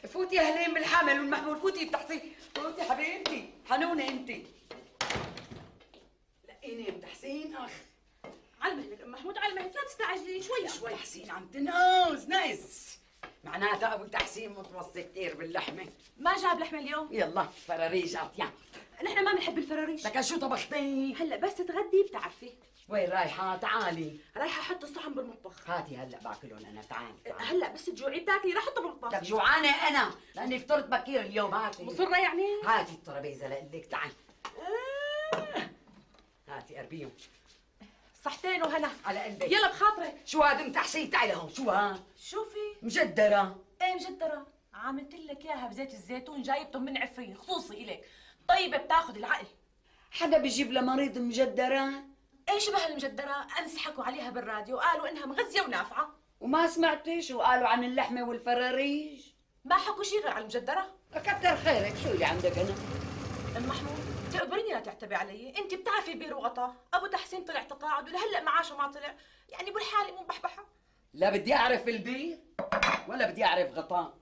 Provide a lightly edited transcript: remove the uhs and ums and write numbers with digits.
فوتي يا هلين بالحامل والمحمول، فوتي بتحسين، فوتي حبيبتي، حنونة انت. لقيني ام تحسين اخ. على مهلك ام محمود، على مهلك، لا تستعجلي، شوي شوي. تحسين عم تنقص نقص، معناتها ابو تحسين متوصي كثير باللحمة. ما جاب لحمة اليوم؟ يلا فراريش اطيب. نحن ما بنحب الفراريش. لكن شو طبختي؟ هلا بس تتغدي بتعرفي. وين رايحة؟ تعالي. رايحة احط الصحن بالمطبخ. هاتي هلا باكلهم انا، تعالي. هلا بس تجوعي بتاكلي، رح احطه بالمطبخ. لك جوعانة انا لاني فطرت بكير اليوم. هاتي مصرة يعني؟ هاتي الترابيزة لك، تعالي. هاتي قربيهم. صحتين وهنا. على قلبك. يلا بخاطرك. شو هذا ام تحسين؟ تعالي لهون. شو ها؟ شوفي مجدرة. ايه مجدرة، عملت لك اياها بزيت الزيتون، جايبته من عفرين خصوصي الك، طيبة بتاخذ العقل. حدا بيجيب لمريض مجدرة؟ ايه شبه المجدرة، امس حكوا عليها بالراديو قالوا انها مغذية ونافعة. وما سمعتي شو قالوا عن اللحمة والفراريج؟ ما حكوا شي غير عن المجدرة. كتر خيرك، شو اللي عندك انا؟ ام محمود تقبريني لا تعتبي علي، انت بتعرفي بير وغطا، ابو تحسين طلع تقاعد ولهلا معاشه ما طلع، يعني بالحالة مو بحبحة. لا بدي اعرف البير ولا بدي اعرف غطاء.